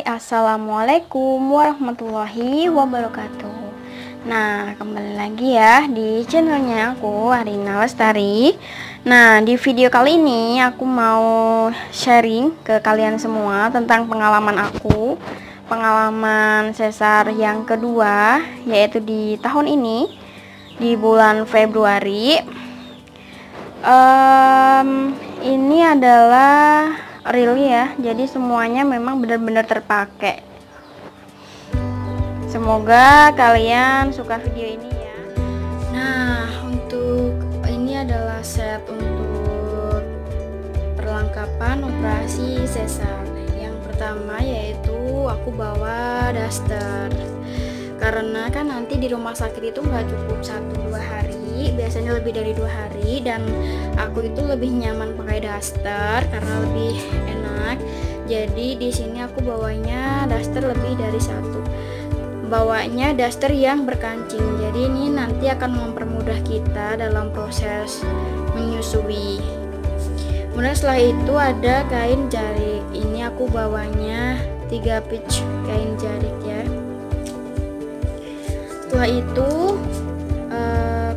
Hai, assalamualaikum warahmatullahi wabarakatuh. Nah, kembali lagi ya di channelnya aku, Arina Lestari. Nah, di video kali ini aku mau sharing ke kalian semua tentang pengalaman aku, pengalaman sesar yang kedua, yaitu di tahun ini, di bulan Februari. Ini adalah real ya, jadi semuanya memang benar-benar terpakai. Semoga kalian suka video ini ya. Nah, untuk ini adalah set untuk perlengkapan operasi sesar. Yang pertama yaitu aku bawa daster, karena kan nanti di rumah sakit itu nggak cukup 1-2 hari, biasanya lebih dari 2 hari, dan aku itu lebih nyaman pakai daster karena lebih enak. Jadi di sini aku bawanya daster lebih dari satu, bawanya daster yang berkancing. Jadi ini nanti akan mempermudah kita dalam proses menyusui. Kemudian setelah itu ada kain jarik, ini aku bawanya 3 pitch kain jarik ya. Setelah itu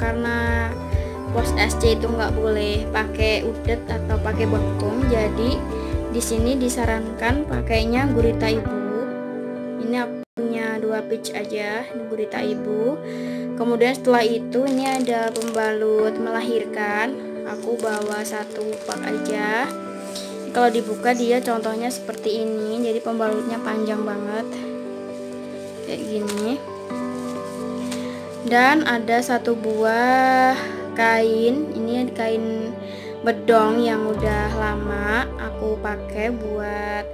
karena pos SC itu nggak boleh pakai udet atau pakai bengkung, jadi di sini disarankan pakainya gurita ibu. Ini aku punya 2 pitch aja, gurita ibu. Kemudian setelah itu ini ada pembalut melahirkan, aku bawa 1 pak aja. Kalau dibuka dia contohnya seperti ini, jadi pembalutnya panjang banget kayak gini. Dan ada 1 buah kain, ini kain bedong yang udah lama aku pakai buat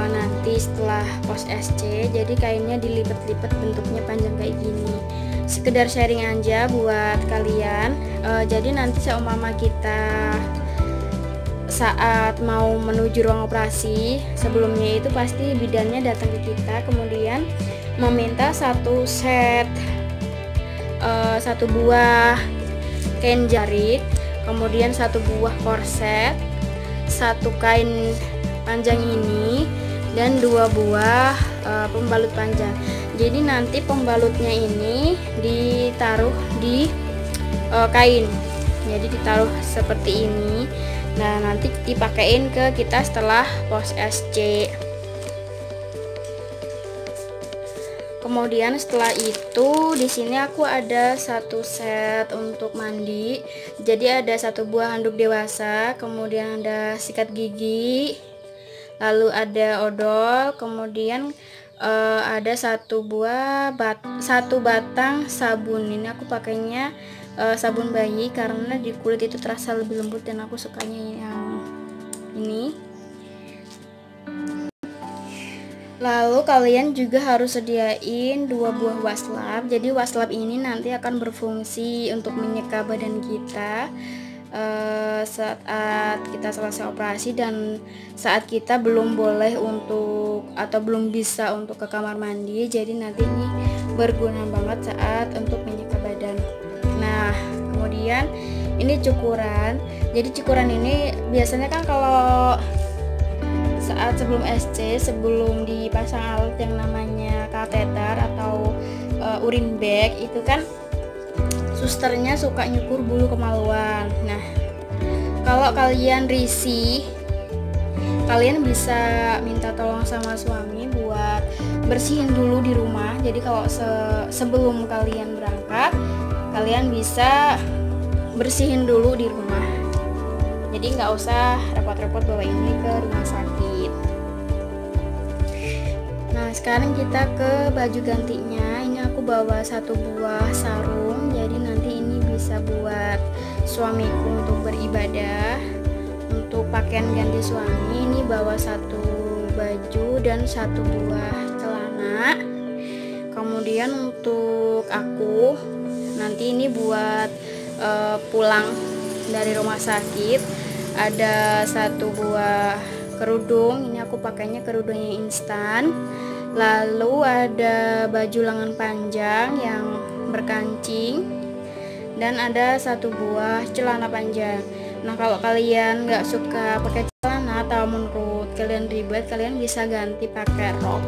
nanti setelah pos SC. Jadi kainnya dilipat-lipat, bentuknya panjang kayak gini. Sekedar sharing aja buat kalian. Jadi nanti seumpama kita saat mau menuju ruang operasi, sebelumnya itu pasti bidannya datang ke kita, kemudian meminta 1 set 1 buah kain jarik, kemudian 1 buah korset, 1 kain panjang ini, dan 2 buah pembalut panjang. Jadi nanti pembalutnya ini ditaruh di kain, jadi ditaruh seperti ini. Nah, nanti dipakein ke kita setelah pos SC. Kemudian setelah itu di sini aku ada 1 set untuk mandi. Jadi ada 1 buah handuk dewasa, kemudian ada sikat gigi, lalu ada odol, kemudian ada 1 batang sabun. Ini aku pakainya sabun bayi karena di kulit itu terasa lebih lembut dan aku sukanya yang ini. Lalu kalian juga harus sediain 2 buah waslap. Jadi waslap ini nanti akan berfungsi untuk menyeka badan kita saat kita selesai operasi dan saat kita belum boleh untuk atau belum bisa untuk ke kamar mandi. Jadi nanti ini berguna banget saat untuk menyeka badan. Nah, kemudian ini cukuran. Jadi cukuran ini biasanya kan kalau saat sebelum SC, sebelum dipasang alat yang namanya kateter atau urin bag, itu kan susternya suka nyukur bulu kemaluan. Nah, kalau kalian risih, kalian bisa minta tolong sama suami buat bersihin dulu di rumah. Jadi kalau sebelum kalian berangkat, kalian bisa bersihin dulu di rumah. Jadi nggak usah repot-repot bawa ini ke rumah sakit. Nah, sekarang kita ke baju gantinya. Ini aku bawa 1 buah sarung, jadi nanti ini bisa buat suamiku untuk beribadah. Untuk pakaian ganti suami ini bawa 1 baju dan 1 buah celana. Kemudian untuk aku nanti ini buat pulang dari rumah sakit, ada 1 buah kerudung. Ini aku pakainya kerudungnya instan. Lalu ada baju lengan panjang yang berkancing, dan ada 1 buah celana panjang. Nah, kalau kalian nggak suka pakai celana, atau menurut kalian ribet, kalian bisa ganti pakai rok.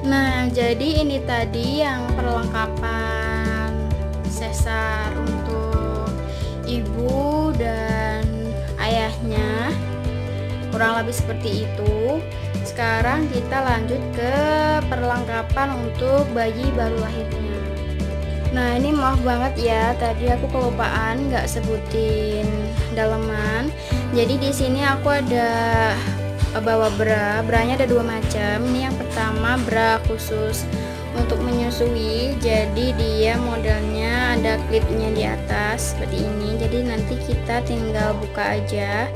Nah, jadi ini tadi yang perlengkapan sesar untuk ibu dan ayahnya, kurang lebih seperti itu. Sekarang kita lanjut ke perlengkapan untuk bayi baru lahirnya. Nah, ini maaf banget ya, tadi aku kelupaan nggak sebutin daleman. Jadi di sini aku ada bawa branya ada 2 macam. Ini yang pertama bra khusus untuk menyusui, jadi dia modelnya ada klipnya di atas seperti ini, jadi nanti kita tinggal buka aja.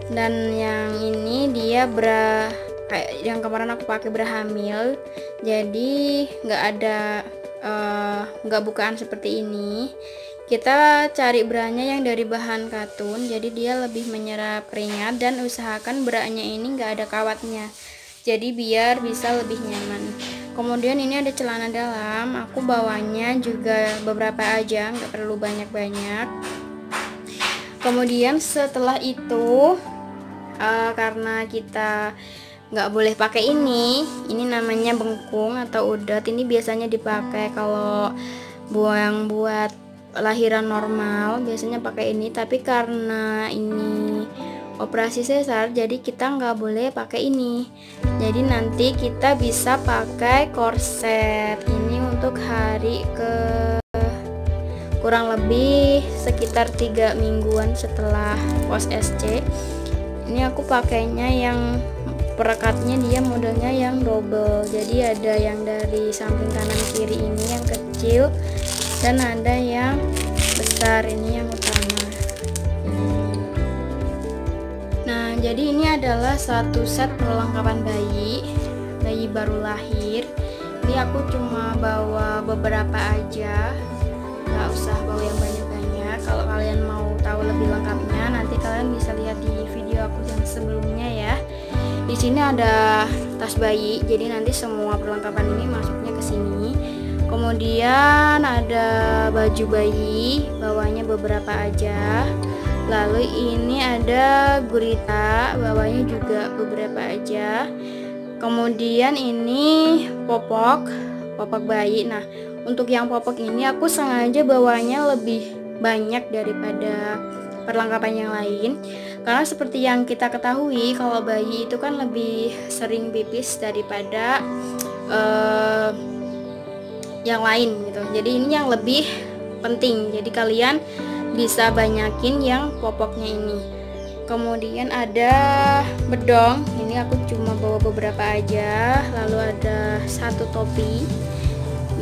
Dan yang ini dia bra kayak yang kemarin aku pakai, bra hamil, jadi nggak bukaan seperti ini. Kita cari branya yang dari bahan katun, jadi dia lebih menyerap keringat, dan usahakan branya ini nggak ada kawatnya, jadi biar bisa lebih nyaman. Kemudian ini ada celana dalam, aku bawanya juga beberapa aja, nggak perlu banyak-banyak. Kemudian setelah itu karena kita nggak boleh pakai ini namanya bengkung atau udat. Ini biasanya dipakai kalau buat lahiran normal, biasanya pakai ini, tapi karena ini operasi sesar jadi kita nggak boleh pakai ini. Jadi nanti kita bisa pakai korset ini untuk hari ke kurang lebih sekitar 3 mingguan setelah pos SC. Ini aku pakainya yang perekatnya dia modelnya yang double, jadi ada yang dari samping kanan kiri ini yang kecil, dan ada yang besar ini yang utama. Nah, jadi ini adalah satu set perlengkapan bayi baru lahir. Ini aku cuma bawa beberapa aja, nggak usah bawa yang banyak-banyak. Kalau kalian mau tahu lebih lengkapnya, nanti kalian bisa lihat di video aku yang sebelumnya ya. Di sini ada tas bayi, jadi nanti semua perlengkapan ini masuknya ke sini. Kemudian ada baju bayi, bawahnya beberapa aja. Lalu ini ada gurita, bawahnya juga beberapa aja. Kemudian ini popok bayi. Nah, untuk yang popok ini aku sengaja bawanya lebih banyak daripada perlengkapan yang lain, karena seperti yang kita ketahui kalau bayi itu kan lebih sering pipis daripada yang lain gitu. Jadi ini yang lebih penting, jadi kalian bisa banyakin yang popoknya ini. Kemudian ada bedong, ini aku cuma bawa beberapa aja. Lalu ada satu topi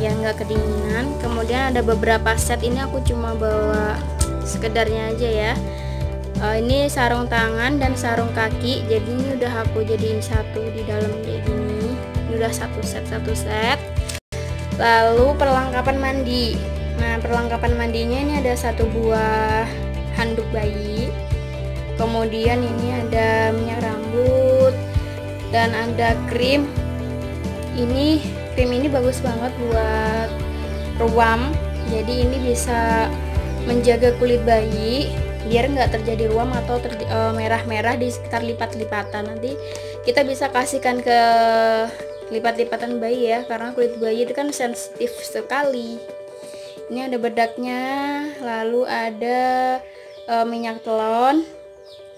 yang nggak kedinginan. Kemudian ada beberapa set, ini aku cuma bawa sekedarnya aja ya. Ini sarung tangan dan sarung kaki, jadi ini udah aku jadiin satu di dalam kayak gini. Ini udah satu set. Lalu perlengkapan mandi. Nah, perlengkapan mandinya ini ada 1 buah handuk bayi. Kemudian ini ada minyak rambut dan ada krim. Krim ini bagus banget buat ruam. Jadi ini bisa menjaga kulit bayi biar nggak terjadi ruam atau merah-merah di sekitar lipat-lipatan. Nanti kita bisa kasihkan ke lipat-lipatan bayi ya, karena kulit bayi itu kan sensitif sekali. Ini ada bedaknya, lalu ada minyak telon,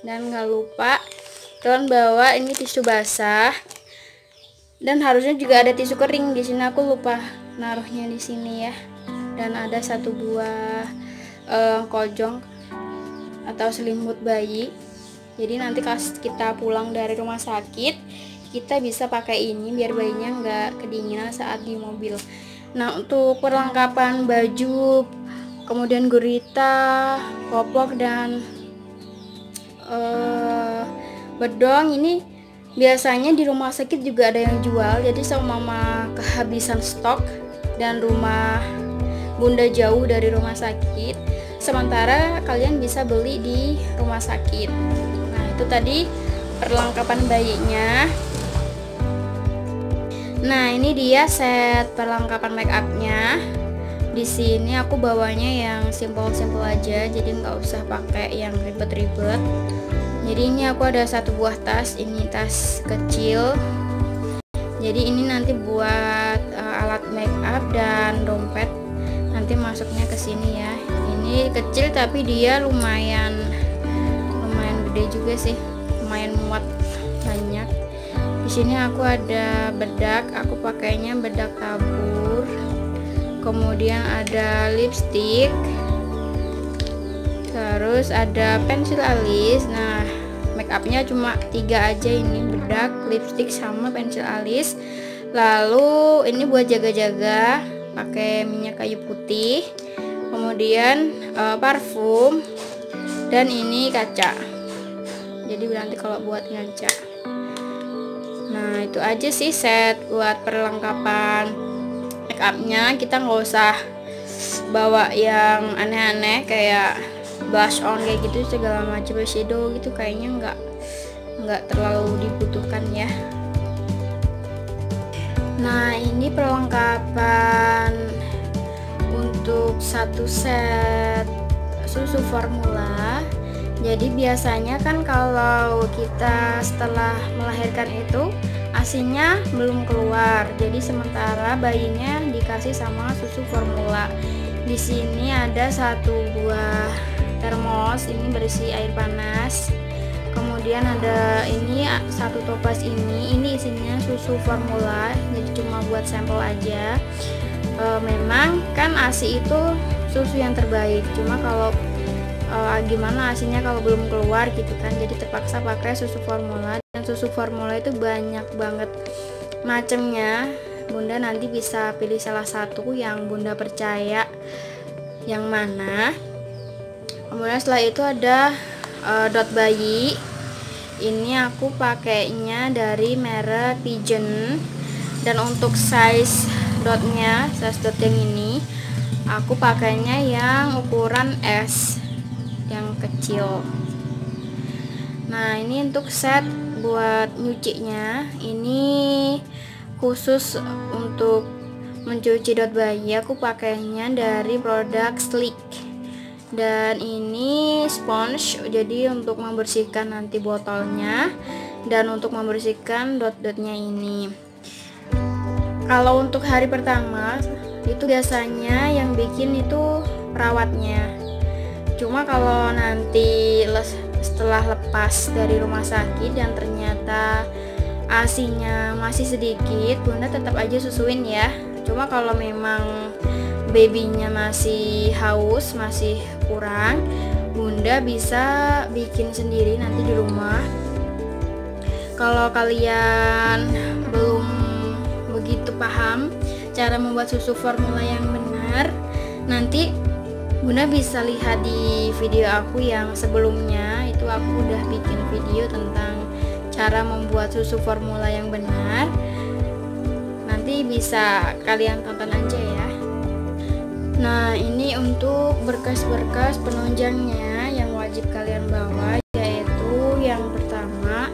dan nggak lupa kalian bawa ini tisu basah, dan harusnya juga ada tisu kering. Di sini aku lupa naruhnya di sini ya. Dan ada 1 buah kojong atau selimut bayi. Jadi nanti pas kita pulang dari rumah sakit, kita bisa pakai ini biar bayinya nggak kedinginan saat di mobil. Nah, untuk perlengkapan baju, kemudian gurita, popok, dan bedong ini biasanya di rumah sakit juga ada yang jual. Jadi seumpama kehabisan stok dan rumah bunda jauh dari rumah sakit, sementara kalian bisa beli di rumah sakit. Nah, itu tadi perlengkapan bayinya. Nah, ini dia set perlengkapan make upnya. Di sini aku bawanya yang simple-simple aja, jadi nggak usah pakai yang ribet-ribet. Jadi ini aku ada satu buah tas, ini tas kecil. Jadi ini nanti buat alat make up dan dompet. Nanti masuknya ke sini ya. Ini kecil tapi dia lumayan gede juga sih, lumayan muat banyak. Di sini aku ada bedak, aku pakainya bedak tabur. Kemudian ada lipstick, terus ada pensil alis. Nah, make upnya cuma 3 aja, ini bedak, lipstick sama pensil alis. Lalu ini buat jaga-jaga, pakai minyak kayu putih, kemudian parfum, dan ini kaca. Jadi nanti kalau buat ngaca. Nah, itu aja sih set buat perlengkapan make upnya. Kita nggak usah bawa yang aneh-aneh kayak blush on kayak gitu segala macam, eyeshadow gitu, kayaknya nggak terlalu dibutuhkan ya. Nah, ini perlengkapan untuk satu set susu formula. Jadi biasanya kan kalau kita setelah melahirkan itu ASINya belum keluar. Jadi sementara bayinya dikasih sama susu formula. Di sini ada satu buah termos, ini berisi air panas. Kemudian ada ini satu topas, ini isinya susu formula. Jadi cuma buat sampel aja. Memang kan ASI itu susu yang terbaik. Cuma kalau gimana ASINya kalau belum keluar gitu kan, jadi terpaksa pakai susu formula. Dan susu formula itu banyak banget macamnya. Bunda nanti bisa pilih salah satu yang Bunda percaya yang mana. Kemudian setelah itu ada dot bayi. Ini aku pakainya dari merek Pigeon. Dan untuk size dotnya, size dot yang ini aku pakainya yang ukuran S, yang kecil. Nah, ini untuk set buat nyucinya. Ini khusus untuk mencuci dot bayi, aku pakainya dari produk Sleek. Dan ini sponge, jadi untuk membersihkan nanti botolnya dan untuk membersihkan dot-dotnya ini. Kalau untuk hari pertama itu biasanya yang bikin itu perawatnya. Cuma kalau nanti setelah lepas dari rumah sakit dan ternyata ASINya masih sedikit, Bunda tetap aja susuin ya. Cuma kalau memang babynya masih haus, masih kurang, Bunda bisa bikin sendiri nanti di rumah. Kalau kalian belum begitu paham cara membuat susu formula yang benar, nanti Bunda bisa lihat di video aku yang sebelumnya. Itu aku udah bikin video tentang cara membuat susu formula yang benar. Nanti bisa kalian tonton aja ya. Nah, ini untuk berkas-berkas penunjangnya yang wajib kalian bawa, yaitu yang pertama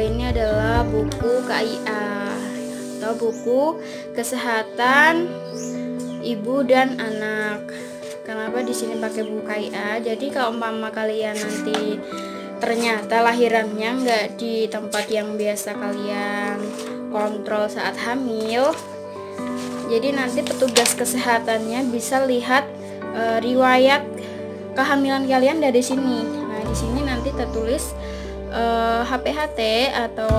ini adalah buku KIA atau buku kesehatan ibu dan anak. Kenapa di sini pakai buku KIA? Jadi kalau umpama kalian nanti ternyata lahirannya nggak di tempat yang biasa kalian kontrol saat hamil, jadi nanti petugas kesehatannya bisa lihat riwayat kehamilan kalian dari sini. Nah, di sini nanti tertulis HPHT atau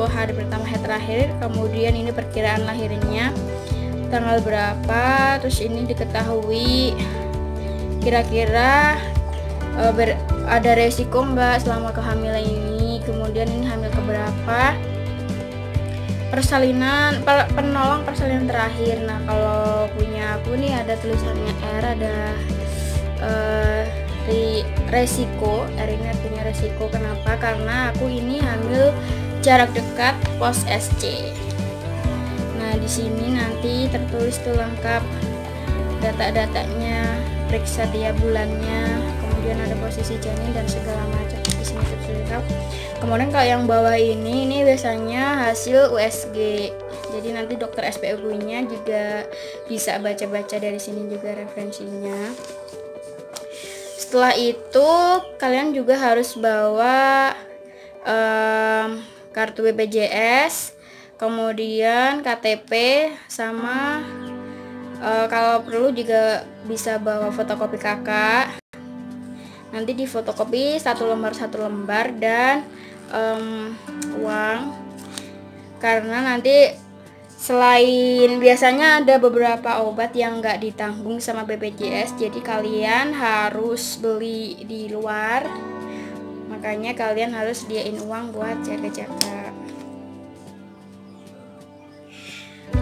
hari pertama hari terakhir, kemudian ini perkiraan lahirnya tanggal berapa, terus ini diketahui kira-kira ada resiko enggak selama kehamilan ini, kemudian ini hamil keberapa, persalinan, penolong persalinan terakhir. Nah, kalau punya aku nih ada tulisannya R, ada resiko. R ini artinya resiko. Kenapa? Karena aku ini hamil jarak dekat pos SC. Nah, di sini nanti tertulis tuh lengkap data-datanya, periksa tiap bulannya, kemudian ada posisi janin dan segala macam di sini tertulis. Kemudian kalau yang bawah ini biasanya hasil USG. Jadi nanti dokter SPOGU-nya juga bisa baca-baca dari sini juga referensinya. Setelah itu kalian juga harus bawa kartu BPJS, kemudian KTP, sama kalau perlu juga bisa bawa fotokopi KK. Nanti di fotokopi satu lembar dan uang, karena nanti selain biasanya ada beberapa obat yang nggak ditanggung sama BPJS, jadi kalian harus beli di luar, makanya kalian harus sediain uang buat jaga-jaga.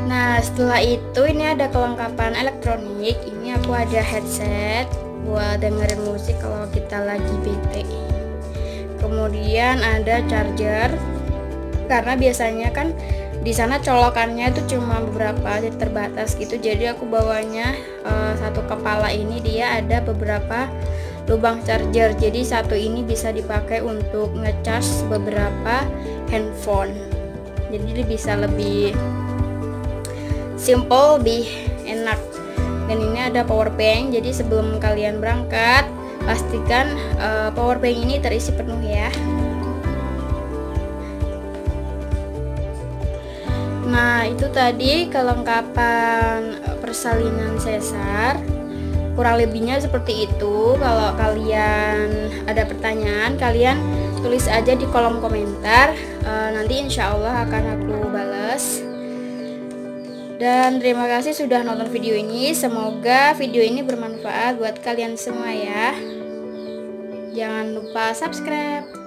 Nah, setelah itu ini ada kelengkapan elektronik. Ini aku ada headset buat dengerin musik kalau kita lagi bete. Kemudian ada charger, karena biasanya kan di sana colokannya itu cuma beberapa, jadi terbatas gitu. Jadi aku bawanya satu kepala ini dia ada beberapa lubang charger. Jadi satu ini bisa dipakai untuk ngecas beberapa handphone. Jadi bisa lebih simple, lebih enak. Dan ini ada power bank. Jadi sebelum kalian berangkat pastikan power bank ini terisi penuh ya. Nah, itu tadi kelengkapan persalinan sesar. Kurang lebihnya seperti itu. Kalau kalian ada pertanyaan, kalian tulis aja di kolom komentar. Nanti insya Allah akan aku balas. Dan terima kasih sudah nonton video ini. Semoga video ini bermanfaat buat kalian semua ya. Jangan lupa subscribe.